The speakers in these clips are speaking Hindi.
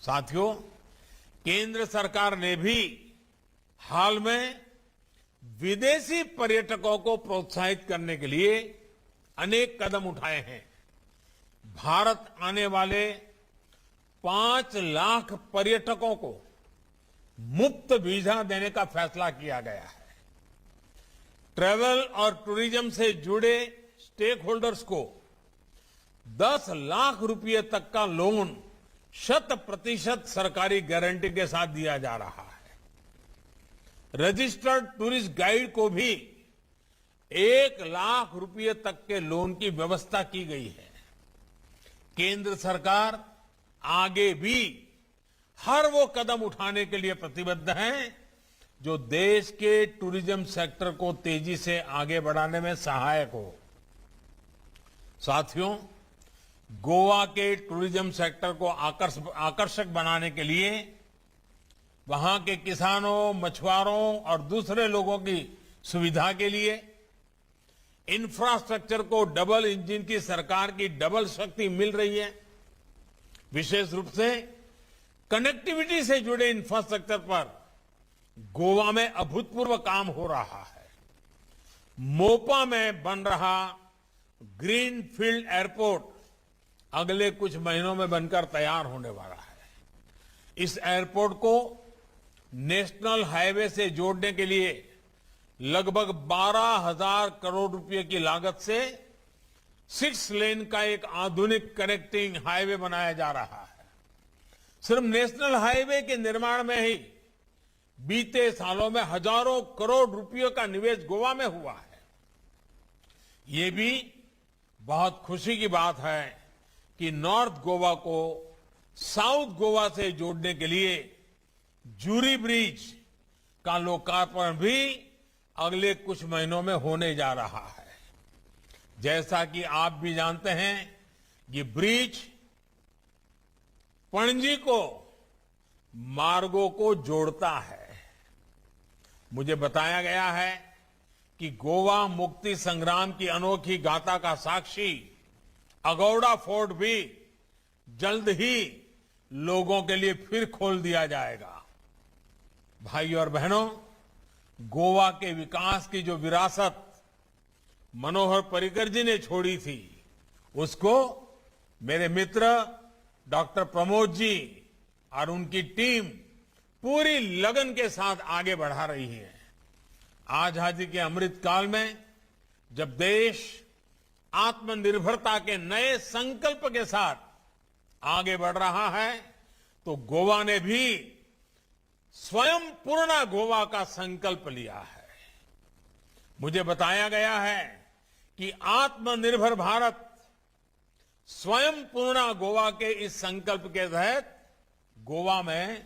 साथियों, केंद्र सरकार ने भी हाल में विदेशी पर्यटकों को प्रोत्साहित करने के लिए अनेक कदम उठाए हैं। भारत आने वाले 5 लाख पर्यटकों को मुफ्त वीजा देने का फैसला किया गया है। ट्रैवल और टूरिज्म से जुड़े स्टेक होल्डर्स को 10 लाख रुपए तक का लोन 100% सरकारी गारंटी के साथ दिया जा रहा है। रजिस्टर्ड टूरिस्ट गाइड को भी 1 लाख रुपए तक के लोन की व्यवस्था की गई है। केंद्र सरकार आगे भी हर वो कदम उठाने के लिए प्रतिबद्ध है जो देश के टूरिज्म सेक्टर को तेजी से आगे बढ़ाने में सहायक हो। साथियों, गोवा के टूरिज्म सेक्टर को आकर्षक बनाने के लिए वहां के किसानों, मछुआरों और दूसरे लोगों की सुविधा के लिए इंफ्रास्ट्रक्चर को डबल इंजन की सरकार की डबल शक्ति मिल रही है। विशेष रूप से कनेक्टिविटी से जुड़े इंफ्रास्ट्रक्चर पर गोवा में अभूतपूर्व काम हो रहा है। मोपा में बन रहा ग्रीन फील्ड एयरपोर्ट अगले कुछ महीनों में बनकर तैयार होने वाला है। इस एयरपोर्ट को नेशनल हाईवे से जोड़ने के लिए लगभग 12,000 करोड़ रुपए की लागत से 6 लेन का एक आधुनिक कनेक्टिंग हाईवे बनाया जा रहा है। सिर्फ नेशनल हाईवे के निर्माण में ही बीते सालों में हजारों करोड़ रुपयों का निवेश गोवा में हुआ है। ये भी बहुत खुशी की बात है कि नॉर्थ गोवा को साउथ गोवा से जोड़ने के लिए जूरी ब्रिज का लोकार्पण भी अगले कुछ महीनों में होने जा रहा है। जैसा कि आप भी जानते हैं, ये ब्रिज पणजी को मार्गों को जोड़ता है। मुझे बताया गया है कि गोवा मुक्ति संग्राम की अनोखी गाथा का साक्षी अगौड़ा फोर्ट भी जल्द ही लोगों के लिए फिर खोल दिया जाएगा। भाइयों और बहनों, गोवा के विकास की जो विरासत मनोहर पर्रिकर जी ने छोड़ी थी, उसको मेरे मित्र डॉक्टर प्रमोद जी और उनकी टीम पूरी लगन के साथ आगे बढ़ा रही है। आजादी के अमृत काल में जब देश आत्मनिर्भरता के नए संकल्प के साथ आगे बढ़ रहा है, तो गोवा ने भी स्वयं पूर्ण गोवा का संकल्प लिया है। मुझे बताया गया है कि आत्मनिर्भर भारत स्वयं पूर्ण गोवा के इस संकल्प के तहत गोवा में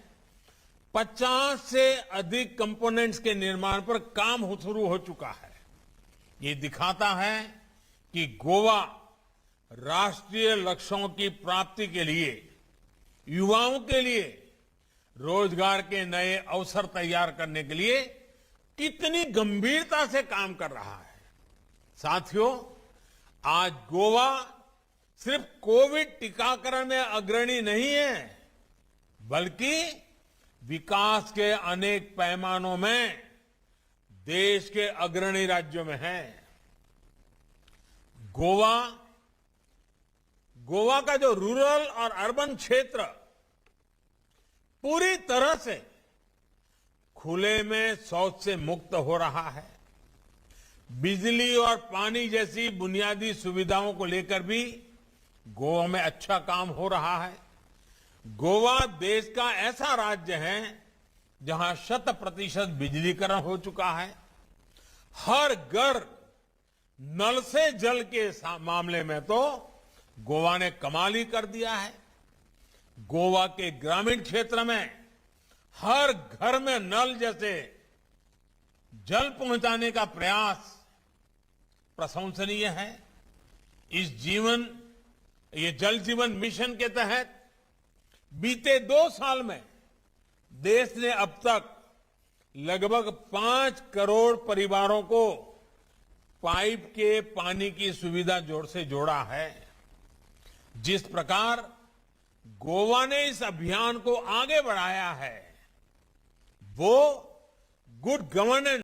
50 से अधिक कंपोनेंट्स के निर्माण पर काम शुरू हो चुका है। ये दिखाता है कि गोवा राष्ट्रीय लक्ष्यों की प्राप्ति के लिए, युवाओं के लिए रोजगार के नए अवसर तैयार करने के लिए कितनी गंभीरता से काम कर रहा है। साथियों, आज गोवा सिर्फ कोविड टीकाकरण में अग्रणी नहीं है, बल्कि विकास के अनेक पैमानों में देश के अग्रणी राज्यों में है। गोवा का जो रूरल और अर्बन क्षेत्र पूरी तरह से खुले में शौच से मुक्त हो रहा है। बिजली और पानी जैसी बुनियादी सुविधाओं को लेकर भी गोवा में अच्छा काम हो रहा है। गोवा देश का ऐसा राज्य है जहां 100% बिजलीकरण हो चुका है। हर घर नल से जल के मामले में तो गोवा ने कमाल ही कर दिया है। गोवा के ग्रामीण क्षेत्र में हर घर में नल जैसे जल पहुंचाने का प्रयास प्रशंसनीय है। ये जल जीवन मिशन के तहत बीते 2 साल में देश ने अब तक लगभग 5 करोड़ परिवारों को पाइप के पानी की सुविधा से जोड़ा है। जिस प्रकार गोवा ने इस अभियान को आगे बढ़ाया है वो गुड गवर्नेंस